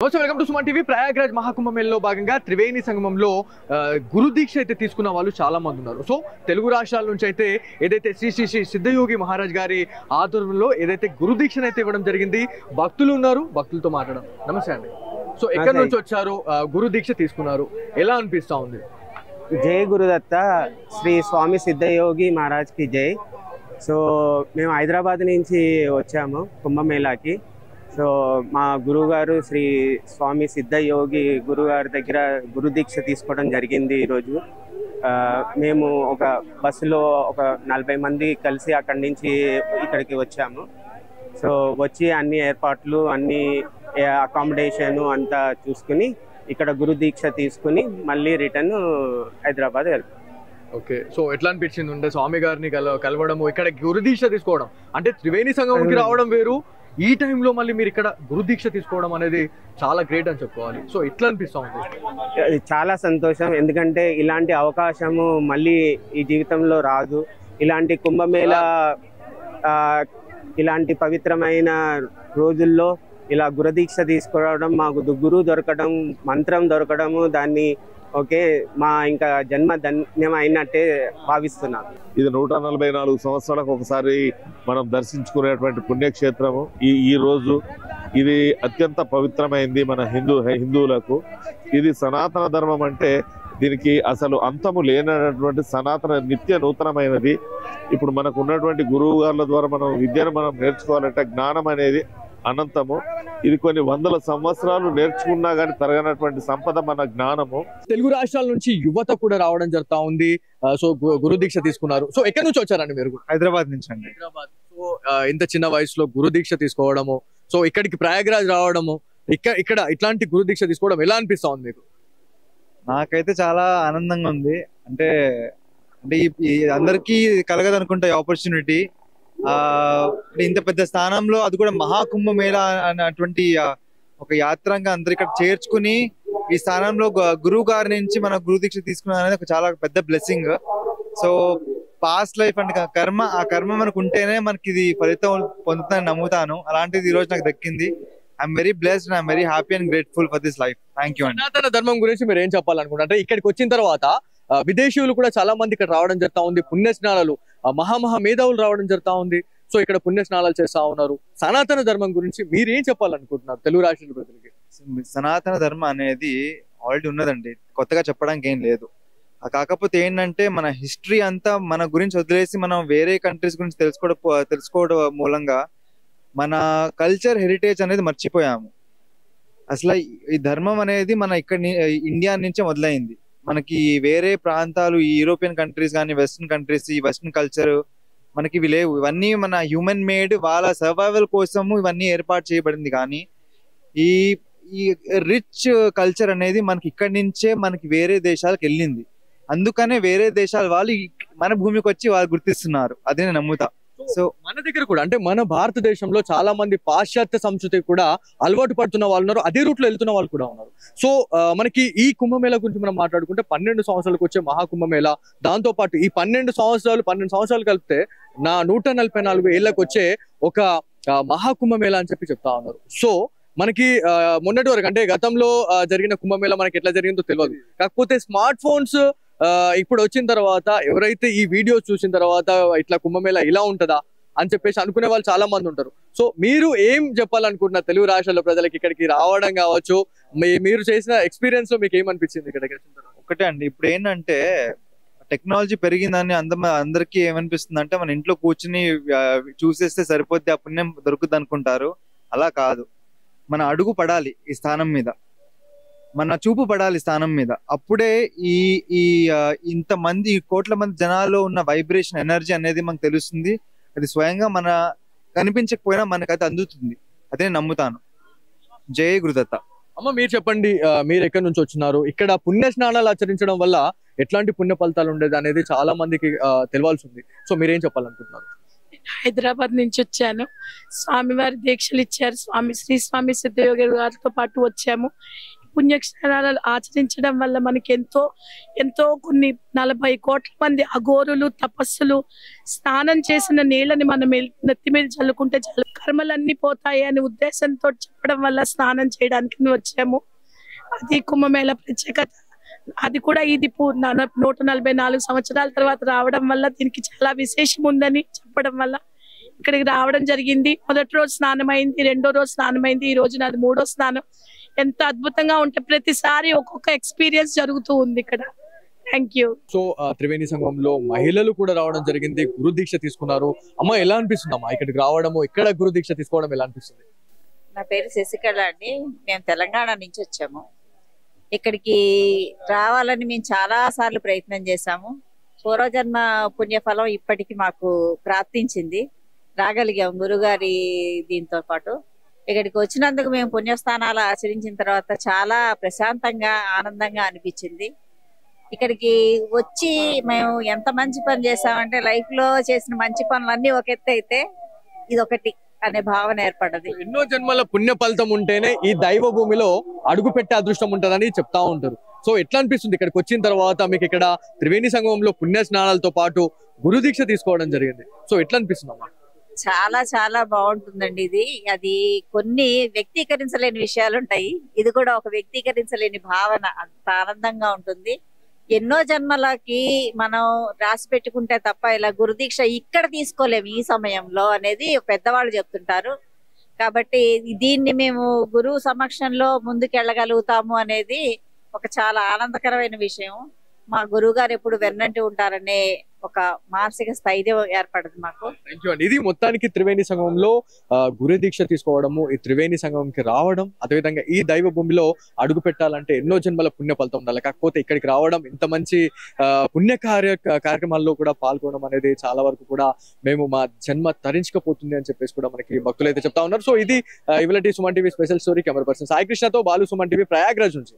Welcome to Suman TV. Prayagraj మహాకుంభమేళలో భాగంగా త్రివేణి సంగమంలో గురు దీక్ష అయితే తీసుకున్న వాళ్ళు చాలా మంది ఉన్నారు. సో తెలుగు రాష్ట్రాల నుంచి అయితే ఏదైతే శ్రీ శ్రీ శ్రీ సిద్ధయోగి మహారాజ్ గారి ఆధ్వర్యంలో ఏదైతే గురు దీక్షను అయితే ఇవ్వడం జరిగింది. భక్తులు ఉన్నారు, భక్తులతో మాట్లాడడం. నమస్తే అండి. సో ఎక్కడి నుంచి వచ్చారు, గురు దీక్ష తీసుకున్నారు, ఎలా అనిపిస్తా ఉంది? జై గురుదత్త, శ్రీ స్వామి సిద్ధయోగి మహారాజ్ కి జై. సో మేము హైదరాబాద్ నుంచి వచ్చాము కుంభమేళాకి. సో మా గురువుగారు శ్రీ స్వామి సిద్ధయోగి గురుగారి దగ్గర గురు దీక్ష తీసుకోవడం జరిగింది. ఈరోజు మేము ఒక బస్సులో ఒక 40 మంది కలిసి అక్కడి నుంచి ఇక్కడికి వచ్చాము. సో వచ్చి అన్ని ఏర్పాట్లు, అన్ని అకామిడేషను అంతా చూసుకుని ఇక్కడ గురు దీక్ష తీసుకుని మళ్ళీ రిటర్న్ హైదరాబాద్ వెళ్తాం. ఓకే, సో ఎట్లా అనిపించింది ఉంటే స్వామి గారిని కలవడము, ఇక్కడ గురు దీక్ష తీసుకోవడం? అంటే త్రివేణి సంగమంకి రావడం వేరు, ఈ టైంలో మళ్ళీ మీరు ఇక్కడ గురు దీక్ష తీసుకోవడం అనేది చాలా గ్రేట్ అని చెప్పుకోవాలి. సో ఎట్లా అనిపిస్తా ఉంది? చాలా సంతోషం, ఎందుకంటే ఇలాంటి అవకాశము మళ్ళీ ఈ జీవితంలో రాదు. ఇలాంటి కుంభమేళ, ఇలాంటి పవిత్రమైన రోజుల్లో ఇలా గురుదీక్ష తీసుకోవడం, మాకు గురువు దొరకడం, మంత్రం దొరకడము, దాన్ని ఓకే మా ఇంకా జన్మ ధన్యం అయినట్టే భావిస్తున్నాను. ఇది 144 సంవత్సరాలకు ఒకసారి మనం దర్శించుకునేటువంటి పుణ్యక్షేత్రము. ఈ రోజు ఇది అత్యంత పవిత్రమైంది మన హిందువులకు. ఇది సనాతన ధర్మం, అంటే దీనికి అసలు అంతము లేనటువంటి సనాతన నిత్య నూతనమైనది. ఇప్పుడు మనకు ఉన్నటువంటి గురువు గారుల ద్వారా మనం విద్యను నేర్చుకోవాలంటే జ్ఞానం అనేది అనంతము. ఇది కొన్ని వందల సంవత్సరాలు నేర్చుకున్నా గానీ తరగనటువంటి సంపద మన జ్ఞానము. తెలుగు రాష్ట్రాల నుంచి యువత కూడా రావడం జరుగుతా ఉంది. సో గురు దీక్ష తీసుకున్నారు. సో ఎక్కడి నుంచి వచ్చారండి మీరు? హైదరాబాద్ నుంచి అండి. హైదరాబాద్. సో ఇంత చిన్న వయసులో గురు దీక్ష తీసుకోవడము, సో ఇక్కడికి ప్రయాగ్రాజ్ రావడము, ఇక్కడ ఇట్లాంటి గురు దీక్ష తీసుకోవడం ఎలా అనిపిస్తా ఉంది మీకు? నాకైతే చాలా ఆనందంగా ఉంది. అంటే అందరికీ కలగదు అనుకుంటా ఆపర్చునిటీ. ఇంత పెద్ద స్థానంలో, అది కూడా మహాకుంభమేళ అన్నటువంటి ఒక యాత్రంగా అందరు ఇక్కడ చేర్చుకుని ఈ స్థానంలో గురువు గారి నుంచి మన గురు దీక్ష తీసుకున్న అనేది ఒక చాలా పెద్ద బ్లెస్సింగ్. సో పాస్ట్ లైఫ్ అంటే ఆ కర్మ మనకు ఉంటేనే మనకి ఇది ఫలితం పొందుతానని నమ్ముతాను. అలాంటిది ఈ రోజు నాకు దక్కింది. I'm very blessed and I'm very happy and grateful for this life. Thank you అండి. సనాతన ధర్మం గురించి మీరు ఏం చెప్పాలనుకుంటారు? అంటే ఇక్కడికి వచ్చిన తర్వాత విదేశీయులు కూడా చాలా మంది ఇక్కడ రావడం జరుగుతా ఉంది. పుణ్య స్నానాలు, మహా మేధావులు రావడం జరుగుతా ఉంది. సో ఇక్కడ పుణ్య స్నానాలు చేస్తా ఉన్నారు. సనాతన ధర్మం గురించి మీరు ఏం చెప్పాలనుకుంటున్నారు తెలుగు రాష్ట్రాల ప్రజలకి? సనాతన ధర్మం అనేది ఆల్రెడీ ఉన్నదండి, కొత్తగా చెప్పడానికి ఏం లేదు. కాకపోతే ఏంటంటే మన హిస్టరీ అంతా మన గురించి వదిలేసి మనం వేరే కంట్రీస్ గురించి తెలుసుకోవడం మూలంగా మన కల్చర్, హెరిటేజ్ అనేది మర్చిపోయాము. అసలు ఈ ధర్మం అనేది మన ఇక్కడ ఇండియా నుంచే మొదలైంది. మనకి వేరే ప్రాంతాలు, ఈ యూరోపియన్ కంట్రీస్ కానీ వెస్ట్రన్ కంట్రీస్, ఈ వెస్ట్రన్ కల్చర్ మనకి ఇవి లేవు. ఇవన్నీ మన హ్యూమన్ మేడ్, వాళ్ళ సర్వైవల్ కోసము ఇవన్నీ ఏర్పాటు చేయబడింది. కానీ ఈ రిచ్ కల్చర్ అనేది మనకి ఇక్కడి నుంచే మనకి వేరే దేశాలకు వెళ్ళింది. అందుకనే వేరే దేశాల వాళ్ళు మన భూమికి వచ్చి వాళ్ళు గుర్తిస్తున్నారు. అదే నేను నమ్ముతా. సో మన దగ్గర కూడా, అంటే మన భారతదేశంలో చాలా మంది పాశ్చాత్య సంస్కృతి కూడా అలవాటు పడుతున్న వాళ్ళు ఉన్నారు, అదే రూట్ లో వెళ్తున్న వాళ్ళు కూడా ఉన్నారు. సో మనకి ఈ కుంభమేళ గురించి మనం మాట్లాడుకుంటే 12 సంవత్సరాలకు వచ్చే మహాకుంభమేళ, దాంతో పాటు ఈ 12 సంవత్సరాలు కలిపితే 144 ఏళ్ళకి వచ్చే ఒక మహాకుంభమేళ అని చెప్తా ఉన్నారు. సో మనకి మొన్నటి వరకు, అంటే గతంలో జరిగిన కుంభమేళ మనకి ఎట్లా జరిగిందో తెలియదు. కాకపోతే స్మార్ట్ ఫోన్స్ ఇప్పుడు వచ్చిన తర్వాత ఎవరైతే ఈ వీడియోస్ చూసిన తర్వాత ఇట్లా కుంభమేళ ఇలా ఉంటదా అని చెప్పేసి అనుకునే వాళ్ళు చాలా మంది ఉంటారు. సో మీరు ఏం చెప్పాలనుకుంటున్నారు తెలుగు రాష్ట్రాల ప్రజలకి? ఇక్కడికి రావడం కావచ్చు, మీరు చేసిన ఎక్స్పీరియన్స్ లో మీకు ఏమనిపించింది ఇక్కడికి వచ్చిన తర్వాత? ఒకటే అండి, ఇప్పుడు ఏంటంటే టెక్నాలజీ పెరిగిందని అందరికీ ఏమనిపిస్తుంది అంటే మన ఇంట్లో కూర్చుని చూసేస్తే సరిపోద్ది, ఆ పుణ్యం దొరుకుద్ది అనుకుంటారు. అలా కాదు. మన అడుగు పడాలి ఈ స్థానం మీద, మన చూపు పడాలి స్థానం మీద. అప్పుడే ఈ ఇంతమంది కోట్ల మంది జనాల్లో ఉన్న వైబ్రేషన్, ఎనర్జీ అనేది మనకు తెలుస్తుంది. అది స్వయంగా మన కనిపించకపోయినా మనకైతే అందుతుంది. అదే నమ్ముతాను. జై గురుదత్త. అమ్మ, మీరు చెప్పండి, మీరు ఎక్కడి నుంచి వచ్చినారు? ఇక్కడ పుణ్య స్నానాలు ఆచరించడం వల్ల ఎట్లాంటి పుణ్య ఫలితాలు ఉండేది అనేది చాలా మందికి తెలియాల్సి ఉంది. సో మీరేం చెప్పాలనుకుంటున్నారు? హైదరాబాద్ నుంచి వచ్చాను. స్వామివారి దీక్షలు ఇచ్చారు. శ్రీ స్వామి సిద్ధయోగి గారితో పాటు వచ్చాము. పుణ్యక్షరాలు ఆచరించడం వల్ల మనకి ఎంతో ఎంతో కొన్ని 40 కోట్ల మంది అఘోరులు తపస్సులు స్నానం చేసిన నీళ్ళని మనం నెత్తి మీద చల్లుకుంటే చాలు కర్మలన్నీ పోతాయి అనే ఉద్దేశంతో చెప్పడం వల్ల స్నానం చేయడానికి వచ్చాము. అది కుంభమేళ ప్రత్యేకత. అది కూడా ఇది 144 సంవత్సరాల తర్వాత రావడం వల్ల దీనికి చాలా విశేషం ఉందని చెప్పడం వల్ల ఇక్కడికి రావడం జరిగింది. మొదటి రోజు స్నానం అయింది, రెండో రోజు స్నానం అయింది, ఈ రోజు నాది 3వ స్నానం. ఎంత అద్భుతంగా ఉంటే ప్రతిసారి ఒక్కొక్క ఎక్స్పీరియన్స్ జరుగుతూ ఉంది ఇక్కడ. Thank you. సో త్రివేణి సంఘంలో మహిళలు కూడా రావడం జరిగింది, గురు దీక్ష తీసుకున్నారు. అమ్మ ఎలా అనిపిస్తుంది అమ్మా ఇక్కడికి రావడము, ఇక్కడ గురు దీక్ష తీసుకోవడం ఎలా అనిపిస్తుంది? నా పేరు శశికళ అండి. మేము తెలంగాణ నుంచి వచ్చాము. ఇక్కడికి రావాలని మేము చాలా సార్లు ప్రయత్నం చేశాము. పూర్వజన్మ పుణ్యఫలం ఇప్పటికి మాకు ప్రాప్తించింది, రాగలిగాం గురుగారి దీంతో పాటు. ఇక్కడికి వచ్చినందుకు మేము పుణ్యస్థానాలు ఆచరించిన తర్వాత చాలా ప్రశాంతంగా ఆనందంగా అనిపించింది. ఇక్కడికి వచ్చి మేము ఎంత మంచి పని చేసామంటే లైఫ్ లో చేసిన మంచి పనులన్నీ ఒక ఎత్తు అయితే ఇదొకటి అనే భావన ఏర్పడ్డది. ఎన్నో జన్మల పుణ్య ఫలితం ఉంటేనే ఈ దైవ భూమిలో అడుగు పెట్టే అదృష్టం ఉంటుందని చెప్తా ఉంటారు. సో ఎట్లా అనిపిస్తుంది ఇక్కడికి వచ్చిన తర్వాత మీకు? ఇక్కడ త్రివేణి సంగమంలో పుణ్య స్నానాలతో పాటు గురు దీక్ష తీసుకోవడం జరిగింది. సో ఎట్లా అనిపిస్తుంది అమ్మా? చాలా చాలా బాగుంటుందండి. అది కొన్ని వ్యక్తీకరించలేని విషయాలు ఉంటాయి. ఇది కూడా ఒక వ్యక్తీకరించలేని భావన. అంత ఆనందంగా ఉంటుంది. ఎన్నో జన్మలకి మనం రాసి పెట్టుకుంటే తప్ప ఇలా గురుదీక్ష ఇక్కడ తీసుకోలేము ఈ సమయంలో అనేది పెద్దవాళ్ళు చెప్తుంటారు. కాబట్టి దీన్ని మేము గురువు సమక్షంలో ముందుకెళ్ళగలుగుతాము అనేది ఒక చాలా ఆనందకరమైన విషయం. మా గురువు గారు ఎప్పుడు వెన్నంటి ఉంటారనే ఒక మానసిక స్థైర్యం ఏర్పడదు మాకు. ఇది మొత్తానికి త్రివేణి సంగమంలో గురు దీక్ష తీసుకోవడము, ఈ త్రివేణి సంగమంకి రావడం, అదేవిధంగా ఈ దైవ భూమిలో అడుగు పెట్టాలంటే ఎన్నో జన్మల పుణ్య ఫలితం ఉండాలి. కాకపోతే ఇక్కడికి రావడం, ఇంత మంచి పుణ్య కార్యక్రమాల్లో కూడా పాల్గొనడం అనేది చాలా వరకు కూడా మేము మా జన్మ తరించకపోతుంది అని చెప్పేసి కూడా మనకి భక్తులు అయితే చెప్తా ఉన్నారు. సో ఇది ఇవాళ Suman TV special story. Camera person Sai కృష్ణతో బాలు, సుమన్ టీవీ, ప్రయాగ్రాజ్ నుంచి.